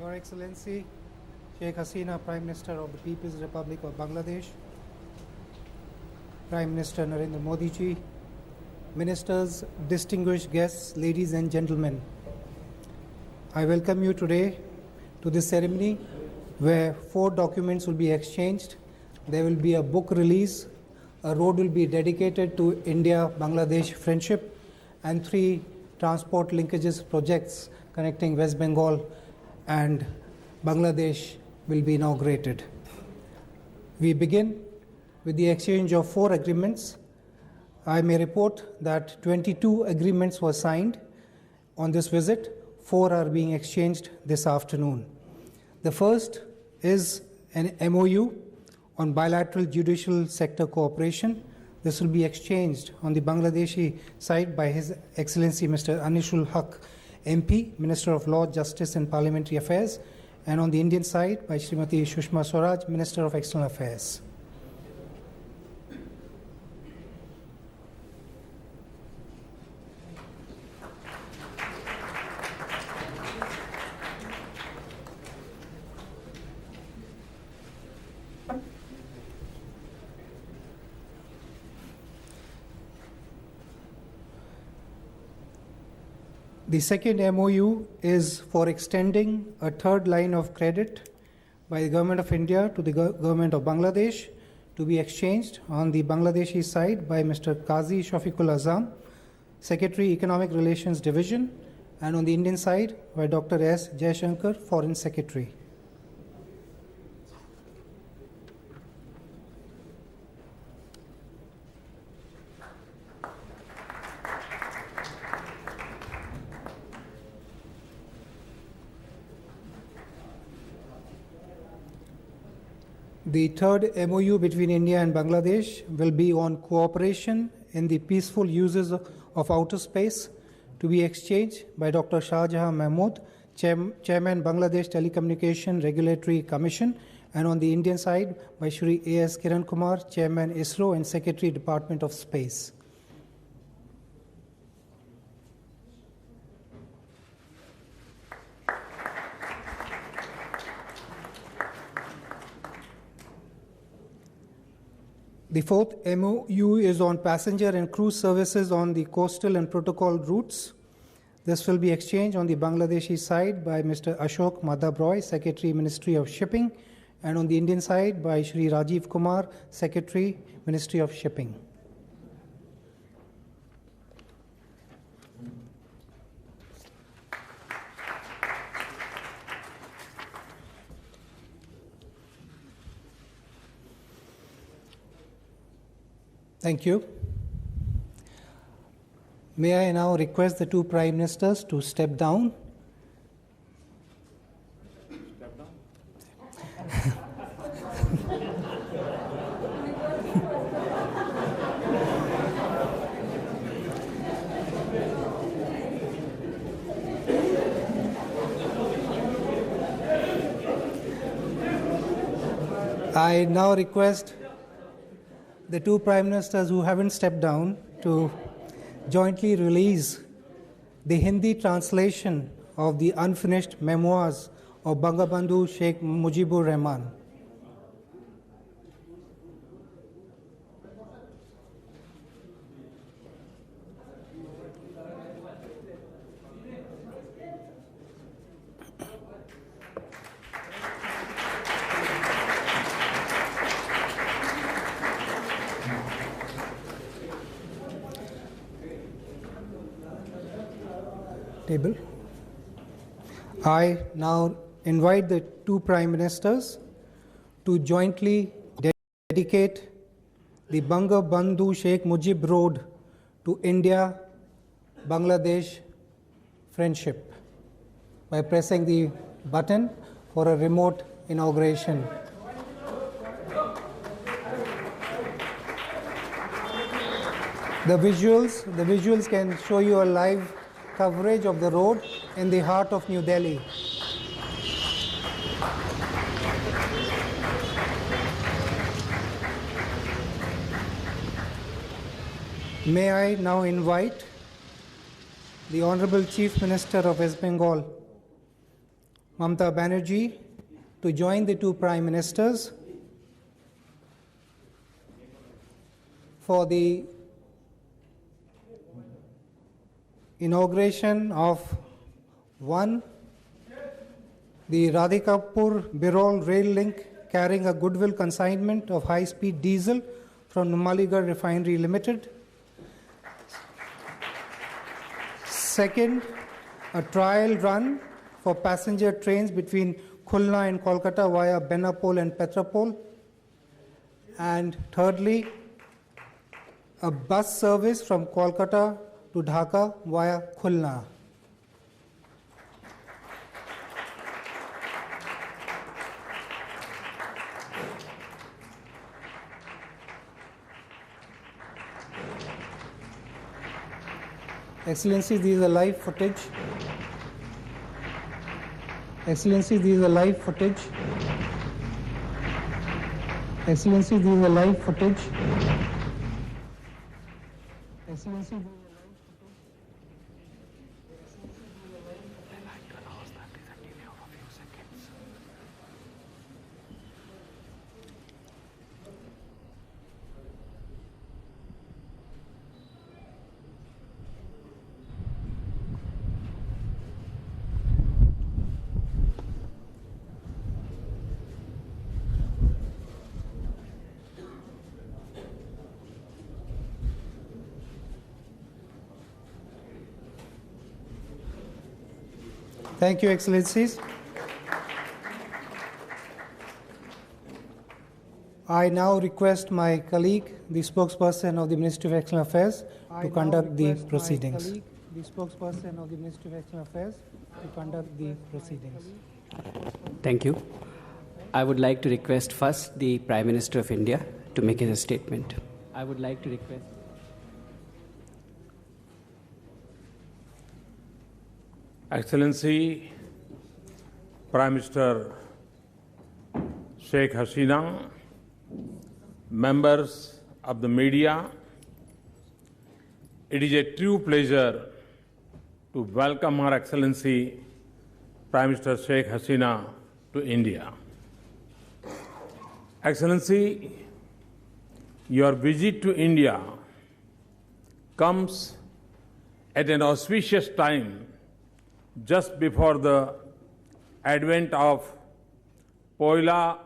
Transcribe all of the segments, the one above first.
Your Excellency, Sheikh Hasina, Prime Minister of the People's Republic of Bangladesh, Prime Minister Narendra Modi ji, Ministers, distinguished guests, ladies and gentlemen, I welcome you today to this ceremony where 4 documents will be exchanged. There will be a book release, a road will be dedicated to India-Bangladesh friendship, and 3 transport linkages projects connecting West Bengal and Bangladesh will be inaugurated. We begin with the exchange of 4 agreements. I may report that 22 agreements were signed on this visit. 4 are being exchanged this afternoon. The first is an MOU on bilateral judicial sector cooperation. This will be exchanged on the Bangladeshi side by His Excellency Mr. Anisul Haq, MP, Minister of Law, Justice and Parliamentary Affairs, and on the Indian side by Srimati Sushma Swaraj, Minister of External Affairs. The second MOU is for extending a 3rd line of credit by the Government of India to the Government of Bangladesh to be exchanged on the Bangladeshi side by Mr. Qazi Shafiqul Azam, Secretary Economic Relations Division, and on the Indian side by Dr. S. Jaishankar, Foreign Secretary. The 3rd MOU between India and Bangladesh will be on cooperation in the peaceful uses of outer space to be exchanged by Dr. Shah Jahan Mahmood, Chairman Bangladesh Telecommunication Regulatory Commission, and on the Indian side by Shri A.S. Kiran Kumar, Chairman ISRO and Secretary Department of Space. The 4th MOU is on passenger and cruise services on the coastal and protocol routes. This will be exchanged on the Bangladeshi side by Mr. Ashok Madhav Roy, Secretary, Ministry of Shipping, and on the Indian side by Shri Rajiv Kumar, Secretary, Ministry of Shipping. Thank you. May I now request the 2 Prime Ministers to step down. Step down. I now request the 2 Prime Ministers who haven't stepped down to jointly release the Hindi translation of the unfinished memoirs of Bangabandhu Sheikh Mujibur Rahman. Table. I now invite the 2 Prime Ministers to jointly dedicate the Bangabandhu Sheikh Mujib Road to India-Bangladesh friendship by pressing the button for a remote inauguration. The visuals can show you a live coverage of the road in the heart of New Delhi. May I now invite the Honorable Chief Minister of West Bengal Mamata Banerjee to join the two Prime Ministers for the inauguration of the Radhikapur-Birol rail link carrying a goodwill consignment of high-speed diesel from Numaligarh Refinery Limited. Second, a trial run for passenger trains between Khulna and Kolkata via Benapole and Petrapole. And thirdly, a bus service from Kolkata to Dhaka via Khulna. Excellencies, these are live footage. Excellencies, these are live footage. Excellencies, these are live footage. Excellencies, Thank you, Excellencies. I now request my colleague, the spokesperson of the Ministry of External Affairs, to conduct the proceedings. The spokesperson of the Ministry of External Affairs to conduct the proceedings. Thank you. I would like to request first the Prime Minister of India to make his statement. I would like to request. Excellency, Prime Minister Sheikh Hasina, members of the media, it is a true pleasure to welcome Her Excellency Prime Minister Sheikh Hasina to India. Excellency, your visit to India comes at an auspicious time just before the advent of Poila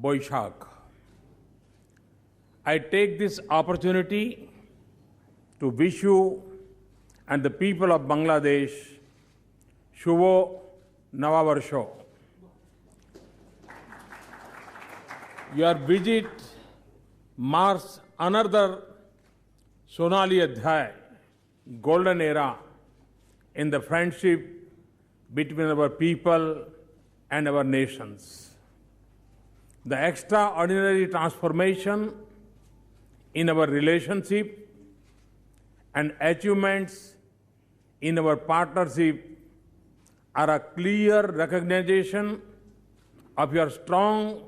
Boishakh. I take this opportunity to wish you and the people of Bangladesh Shubho Navavarsho. Your visit marks another Sonali Adhyay, golden era in the friendship between our people and our nations. The extraordinary transformation in our relationship and achievements in our partnership are a clear recognition of your strong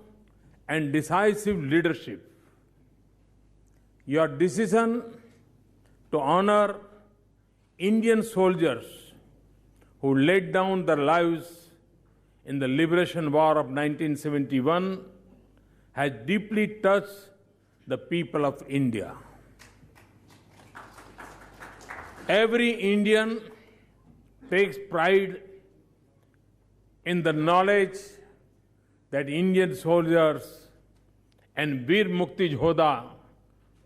and decisive leadership. Your decision to honor Indian soldiers who laid down their lives in the Liberation War of 1971 has deeply touched the people of India. Every Indian takes pride in the knowledge that Indian soldiers and Veer Mukti Jodha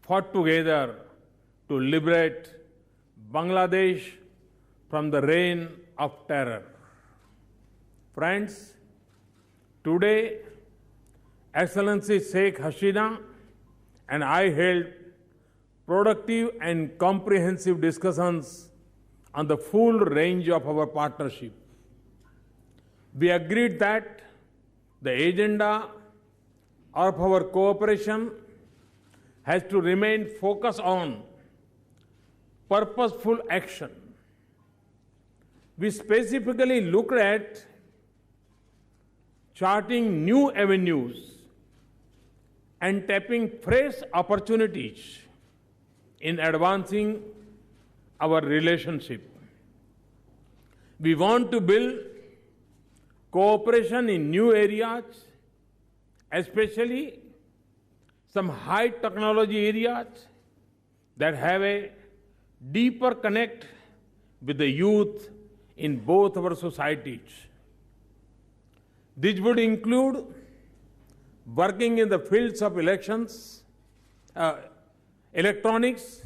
fought together to liberate Bangladesh from the reign of terror. Friends, today, Excellency Sheikh Hasina and I held productive and comprehensive discussions on the full range of our partnership. We agreed that the agenda of our cooperation has to remain focused on purposeful action. We specifically looked at charting new avenues and tapping fresh opportunities in advancing our relationship. We want to build cooperation in new areas, especially some high technology areas that have a deeper connect with the youth in both our societies. This would include working in the fields of elections, electronics,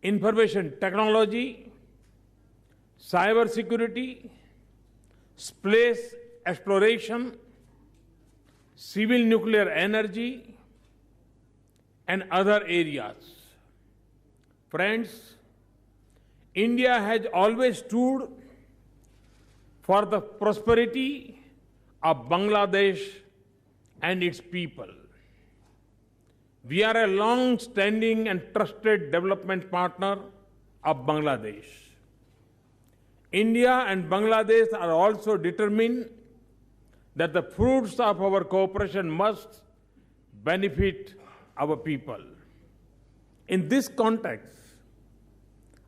information technology, cyber security, space exploration, civil nuclear energy, and other areas. Friends, India has always stood for the prosperity of Bangladesh and its people. We are a long-standing and trusted development partner of Bangladesh. India and Bangladesh are also determined that the fruits of our cooperation must benefit our people. In this context,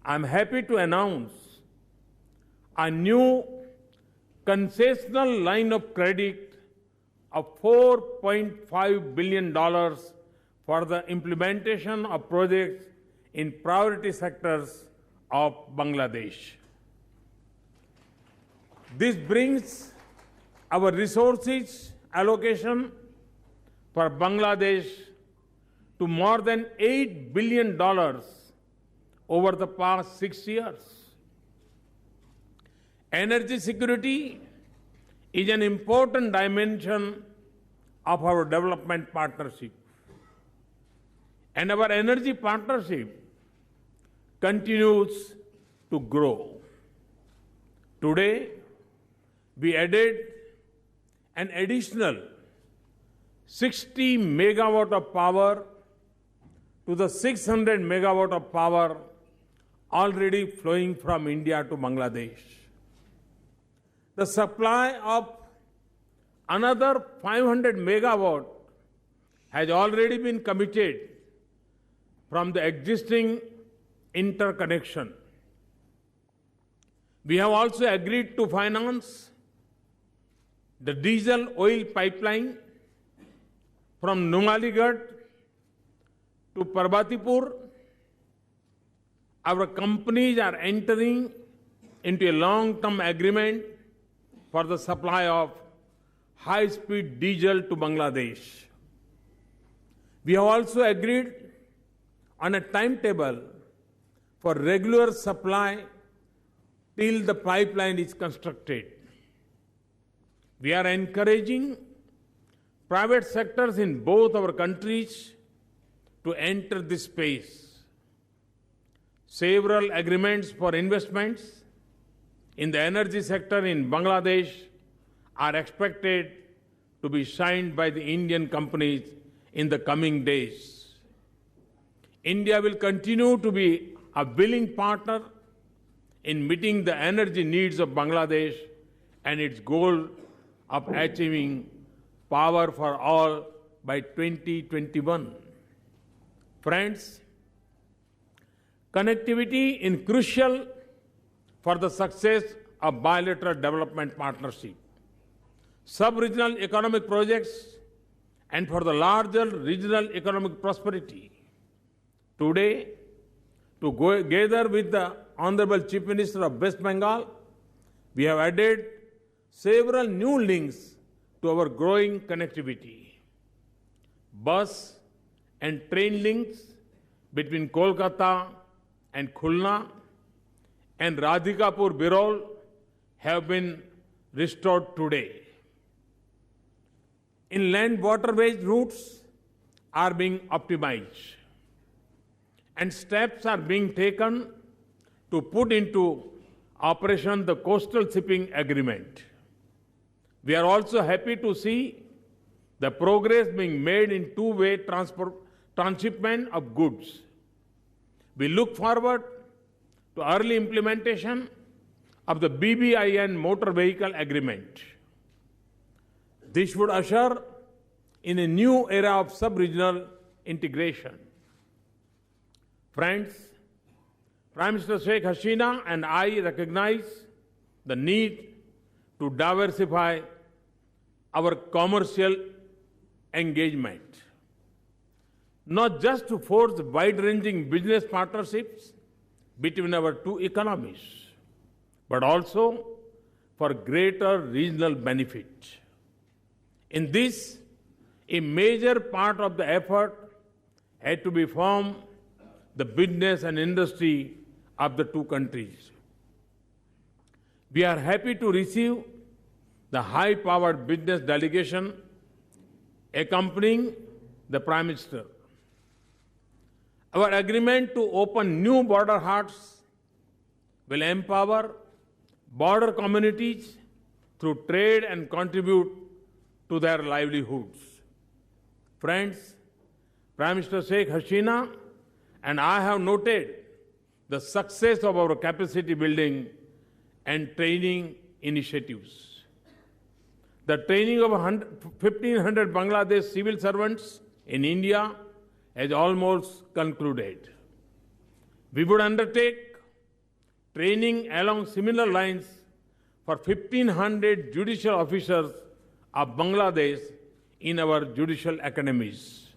I am happy to announce a new concessional line of credit of $4.5 billion for the implementation of projects in priority sectors of Bangladesh. This brings our resources allocation for Bangladesh to more than $8 billion over the past 6 years. Energy security is an important dimension of our development partnership. And our energy partnership continues to grow. Today, we added an additional 60 megawatt of power to the 600 megawatt of power already flowing from India to Bangladesh. The supply of another 500 megawatt has already been committed from the existing interconnection. We have also agreed to finance the diesel oil pipeline from Numaligarh to Parbatipur. Our companies are entering into a long-term agreement for the supply of high-speed diesel to Bangladesh. We have also agreed on a timetable for regular supply till the pipeline is constructed. We are encouraging private sectors in both our countries to enter this space. Several agreements for investments in the energy sector in Bangladesh are expected to be signed by the Indian companies in the coming days. India will continue to be a willing partner in meeting the energy needs of Bangladesh and its goal of achieving power for all by 2021. Friends, connectivity is crucial for the success of bilateral development partnership, sub-regional economic projects, and for the larger regional economic prosperity. Today, together with the Honorable Chief Minister of West Bengal, we have added several new links to our growing connectivity. Bus and train links between Kolkata and Khulna and Radhikapur Birol have been restored today. Inland waterways routes are being optimized, and steps are being taken to put into operation the coastal shipping agreement. We are also happy to see the progress being made in two-way transshipment of goods. We look forward to early implementation of the BBIN motor vehicle agreement. This would usher in a new era of sub-regional integration. Friends, Prime Minister Sheikh Hasina and I recognize the need to diversify our commercial engagement, not just to forge wide-ranging business partnerships between our two economies, but also for greater regional benefit. In this, a major part of the effort had to be from the business and industry of the two countries. We are happy to receive the high-powered business delegation accompanying the Prime Minister. Our agreement to open new border hubs will empower border communities through trade and contribute to their livelihoods. Friends, Prime Minister Sheikh Hasina and I have noted the success of our capacity building and training initiatives. The training of 1,500 Bangladesh civil servants in India has almost concluded. We would undertake training along similar lines for 1,500 judicial officers of Bangladesh in our judicial academies.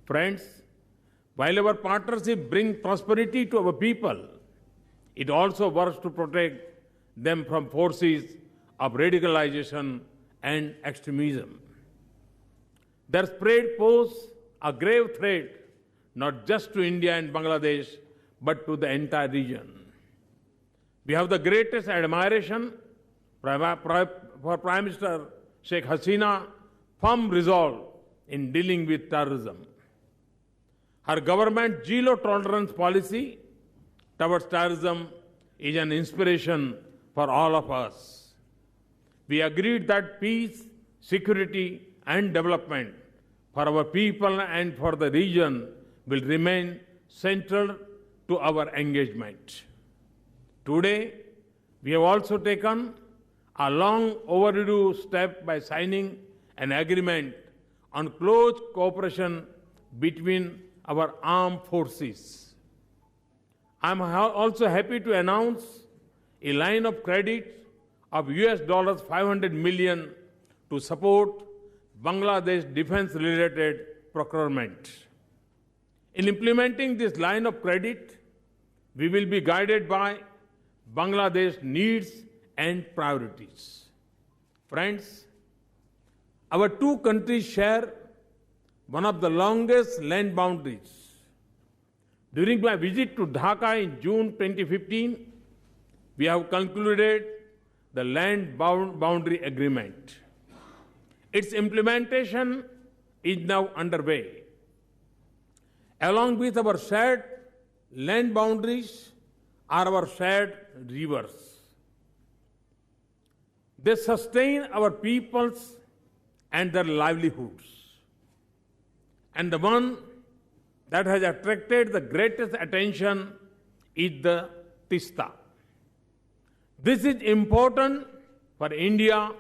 Friends, while our partnership brings prosperity to our people, it also works to protect them from forces of radicalization and extremism. Their spread poses a grave threat not just to India and Bangladesh, but to the entire region. We have the greatest admiration for Prime Minister Sheikh Hasina's firm resolve in dealing with terrorism. Her government's zero-tolerance policy towards terrorism is an inspiration for all of us. We agreed that peace, security, and development for our people and for the region will remain central to our engagement. Today, we have also taken a long overdue step by signing an agreement on close cooperation between our armed forces. I am also happy to announce a line of credit of $500 million to support Bangladesh defense-related procurement. In implementing this line of credit, we will be guided by Bangladesh's needs and priorities. Friends, our two countries share one of the longest land boundaries. During my visit to Dhaka in June 2015, we have concluded the land boundary agreement. Its implementation is now underway. Along with our shared land boundaries are our shared rivers. They sustain our peoples and their livelihoods. And the one that has attracted the greatest attention is the Tista. This is important for India,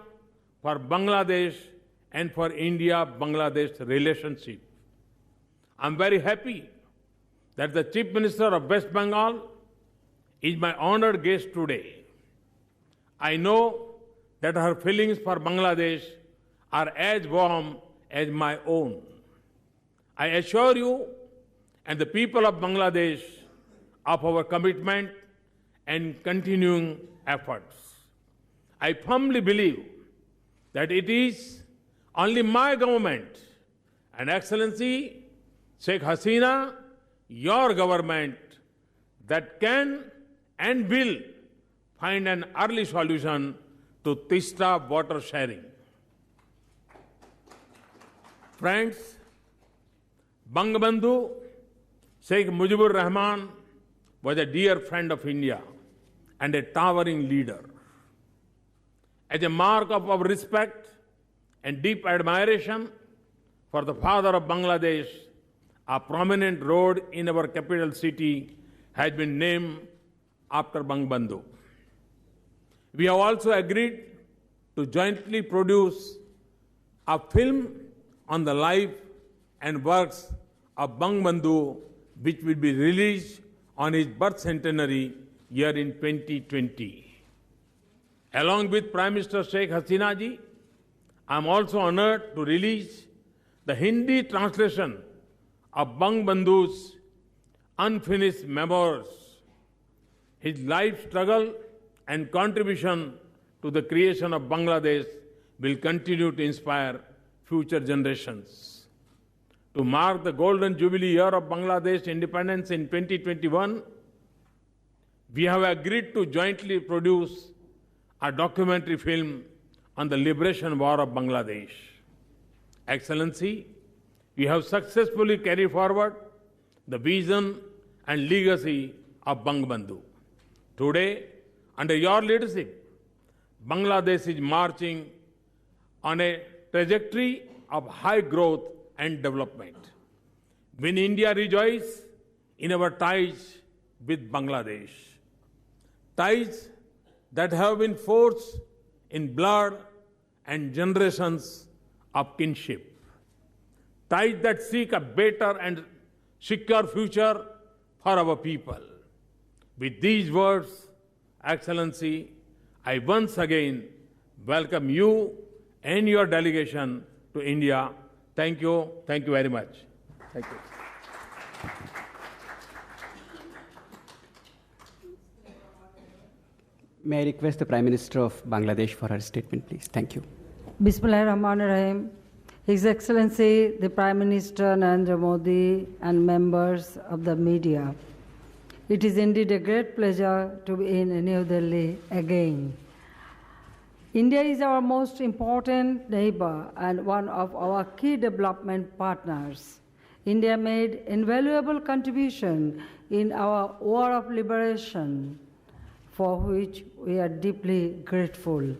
for Bangladesh, and for India-Bangladesh relationship. I'm very happy that the Chief Minister of West Bengal is my honored guest today. I know that her feelings for Bangladesh are as warm as my own. I assure you and the people of Bangladesh of our commitment and continuing efforts. I firmly believe that it is only my government and Excellency Sheikh Hasina, your government, that can and will find an early solution to Tista water sharing. Friends, Bangabandhu Sheikh Mujibur Rahman was a dear friend of India and a towering leader. As a mark of our respect and deep admiration for the father of Bangladesh, a prominent road in our capital city has been named after Bangabandhu. We have also agreed to jointly produce a film on the life and works of Bangabandhu, which will be released on his birth centenary year in 2020. Along with Prime Minister Sheikh Hasina ji, I am also honored to release the Hindi translation of Bangabandhu's unfinished memoirs. His life struggle and contribution to the creation of Bangladesh will continue to inspire future generations. To mark the golden jubilee year of Bangladesh independence in 2021, we have agreed to jointly produce a documentary film on the liberation war of Bangladesh. Excellency, we have successfully carried forward the vision and legacy of Bangabandhu. Today, under your leadership, Bangladesh is marching on a trajectory of high growth and development. When India rejoices in our ties with Bangladesh, ties that have been forged in blood and generations of kinship, ties that seek a better and secure future for our people. With these words, Excellency, I once again welcome you and your delegation to India. Thank you. Thank you very much. Thank you. May I request the Prime Minister of Bangladesh for her statement, please? Thank you. Bismillahirrahmanirrahim. His Excellency, the Prime Minister Narendra Modi and members of the media. It is indeed a great pleasure to be in New Delhi again. India is our most important neighbor and one of our key development partners. India made invaluable contribution in our war of liberation, for which we are deeply grateful.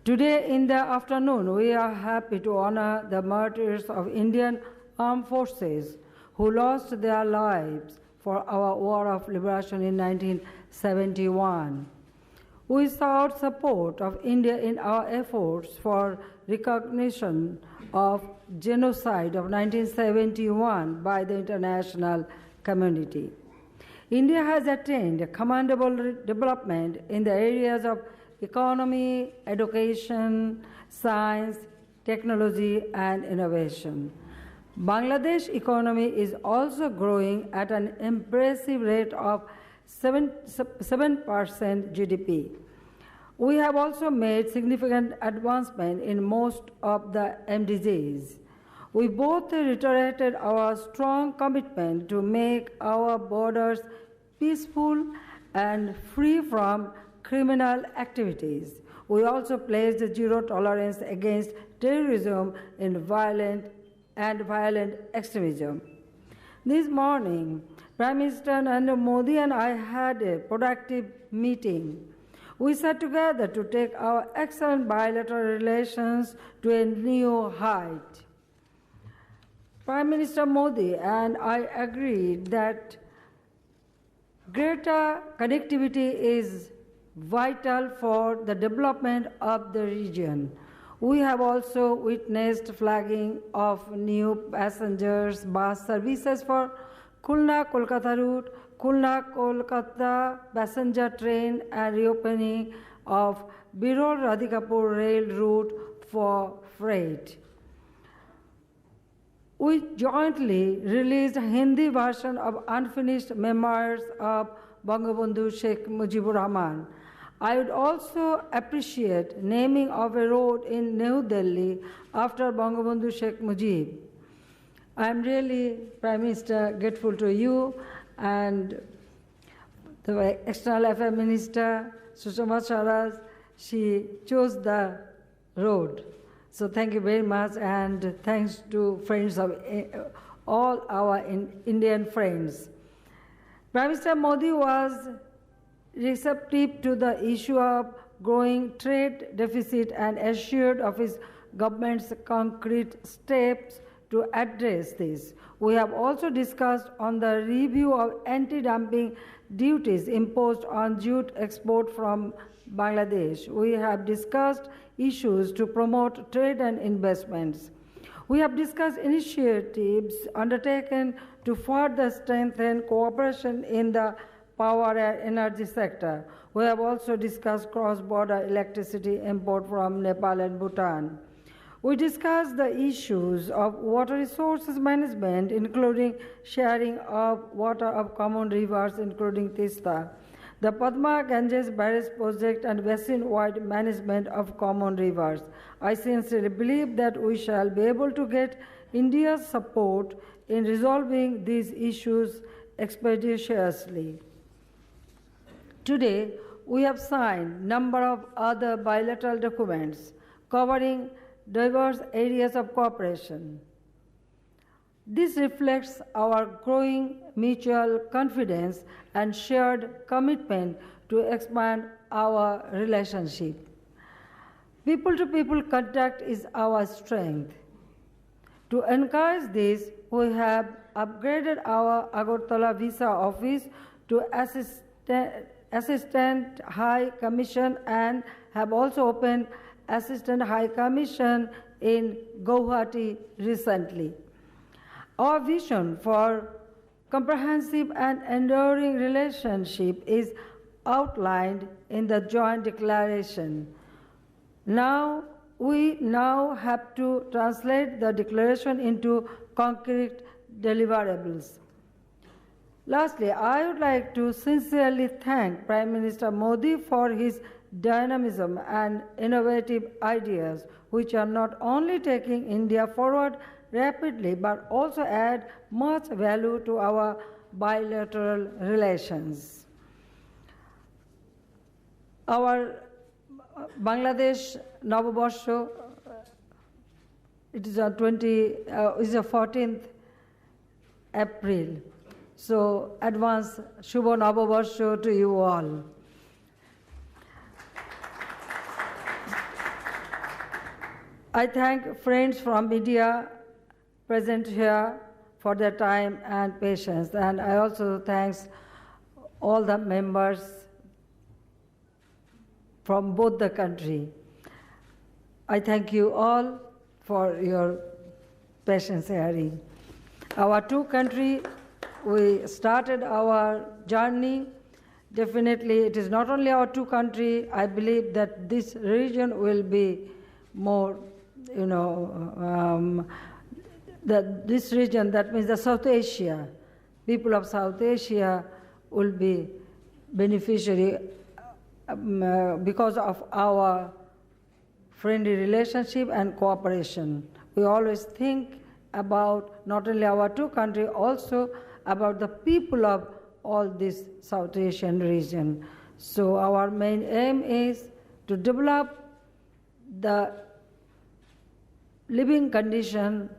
Today in the afternoon, we are happy to honor the martyrs of Indian armed forces who lost their lives for our war of liberation in 1971. We sought support of India in our efforts for recognition of genocide of 1971 by the international community. India has attained commendable development in the areas of economy, education, science, technology, and innovation. Bangladesh economy is also growing at an impressive rate of 7% GDP. We have also made significant advancement in most of the MDGs. We both reiterated our strong commitment to make our borders peaceful and free from criminal activities. We also pledged zero tolerance against terrorism and violent extremism. This morning, Prime Minister Narendra Modi and I had a productive meeting. We sat together to take our excellent bilateral relations to a new height. Prime Minister Modi and I agreed that greater connectivity is vital for the development of the region. We have also witnessed flagging of new passengers bus services for Khulna-Kolkata route, Khulna-Kolkata passenger train, and reopening of Birol-Radhikapur rail route for freight. We jointly released a Hindi version of unfinished memoirs of Bangabandhu Sheikh Mujibur Rahman. I would also appreciate naming of a road in New Delhi after Bangabandhu Sheikh Mujib. I am really, Prime Minister, grateful to you and the External Affairs Minister, Sushma Swaraj. She chose the road. So thank you very much, and thanks to friends of all our Indian friends. Prime Minister Modi was receptive to the issue of growing trade deficit and assured of his government's concrete steps to address this. We have also discussed on the review of anti-dumping duties imposed on jute export from Bangladesh. We have discussed issues to promote trade and investments. We have discussed initiatives undertaken to further strengthen cooperation in the power and energy sector. We have also discussed cross-border electricity import from Nepal and Bhutan. We discussed the issues of water resources management, including sharing of water of common rivers, including Tista, the Padma Ganges Barrage project, and basin-wide management of common rivers. I sincerely believe that we shall be able to get India's support in resolving these issues expeditiously. Today, we have signed a number of other bilateral documents covering diverse areas of cooperation. This reflects our growing mutual confidence and shared commitment to expand our relationship. People-to-people contact is our strength. To encourage this, we have upgraded our Agartala visa office to Assistant High Commission and have also opened Assistant High Commission in Guwahati recently. Our vision for comprehensive and enduring relationship is outlined in the joint declaration. We now have to translate the declaration into concrete deliverables. Lastly, I would like to sincerely thank Prime Minister Modi for his dynamism and innovative ideas, which are not only taking India forward rapidly, but also add much value to our bilateral relations. Our Bangladesh Navabarsho, it is the 14th April. So, advance Shubho Navabarsho to you all. I thank friends from media present here for their time and patience, and I also thank all the members from both the country. I thank you all for your patience hearing. Our two countries, we started our journey. Definitely, it is not only our two countries. I believe that this region will be more, that this region, that means the South Asia, people of South Asia will be beneficiary because of our friendly relationship and cooperation. We always think about not only our two countries, also about the people of all this South Asian region. So our main aim is to develop the living condition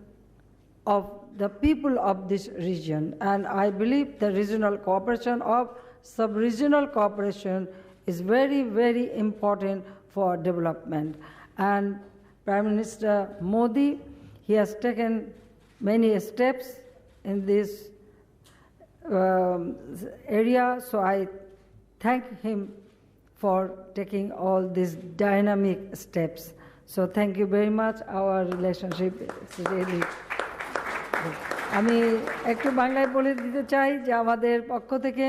of the people of this region. And I believe the regional cooperation of sub-regional cooperation is very, very important for development. And Prime Minister Modi, he has taken many steps in this area, so I thank him for taking all these dynamic steps. So thank you very much. Our relationship is really good. আমি একটু বাংলায় বলে দিতে চাই যে আমাদের পক্ষ থেকে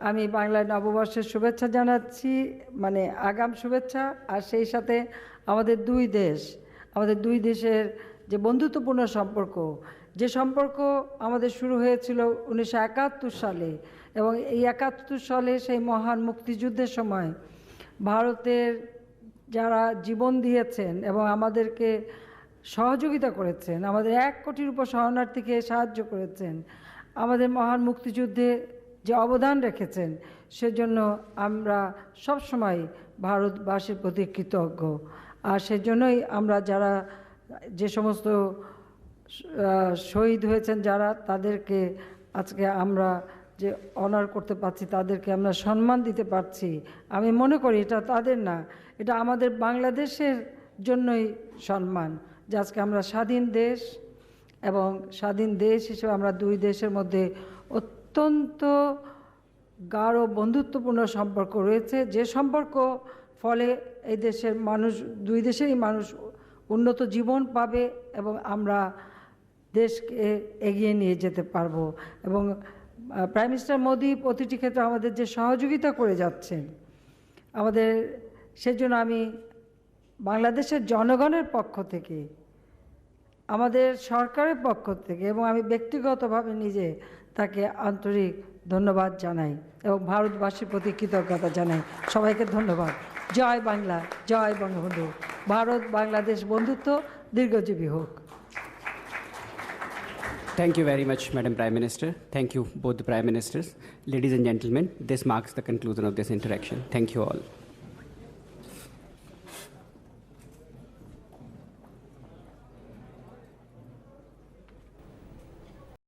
আমি বাংলায় নববর্ষের শুভেচ্ছা জানাচ্ছি, মানে আগাম শুভেচ্ছা, আর সেই সাথে আমাদের দুই দেশের যে বন্ধুত্বপূর্ণ সম্পর্ক, যে সম্পর্ক আমাদের শুরু হয়েছিল 1971 সালে, এবং এই 71 সালে সেই মহান মুক্তিযুদ্ধের সময় ভারতের যারা জীবন দিয়েছেন এবং আমাদেরকে সহযোগিতা করেছেন, আমাদের 1 কোটির উপর শরণার্থীকে সাহায্য করেছেন, আমাদের মহান মুক্তিযুদ্ধে যে অবদান রেখেছেন, সেজন্য আমরা সবসময় ভারতবাসীর প্রতি কৃতজ্ঞ। আর সেজন্যই আমরা যারা যে সমস্ত শহীদ হয়েছেন যারা, তাদেরকে আজকে আমরা যে অনার করতে পারছি, তাদেরকে আমরা সম্মান দিতে পারছি, আমি মনে করি এটা তাদের না, এটা আমাদের বাংলাদেশের জন্যই সম্মান যে আজকে আমরা স্বাধীন দেশ, এবং স্বাধীন দেশ হিসেবে আমরা দুই দেশের মধ্যে অত্যন্ত গাঢ় বন্ধুত্বপূর্ণ সম্পর্ক রয়েছে, যে সম্পর্ক ফলে এই দেশের মানুষ, দুই দেশেরই মানুষ উন্নত জীবন পাবে এবং আমরা দেশকে এগিয়ে নিয়ে যেতে পারবো। এবং প্রাইম মিনিস্টার মোদি প্রতিটি ক্ষেত্রে আমাদের যে সহযোগিতা করে যাচ্ছেন, আমাদের সেজন্য আমি বাংলাদেশের জনগণের পক্ষ থেকে, আমাদের সরকারের পক্ষ থেকে এবং আমি ব্যক্তিগতভাবে নিজে তাকে আন্তরিক ধন্যবাদ জানাই এবং ভারতবাসীর প্রতি কৃতজ্ঞতা জানাই। সবাইকে ধন্যবাদ। জয় বাংলা, জয় বঙ্গবন্ধু। ভারত বাংলাদেশ বন্ধুত্ব দীর্ঘজীবী হোক। Thank you very much, Madam Prime Minister. Thank you, both the Prime Ministers. Ladies and gentlemen, this marks the conclusion of this interaction. Thank you all.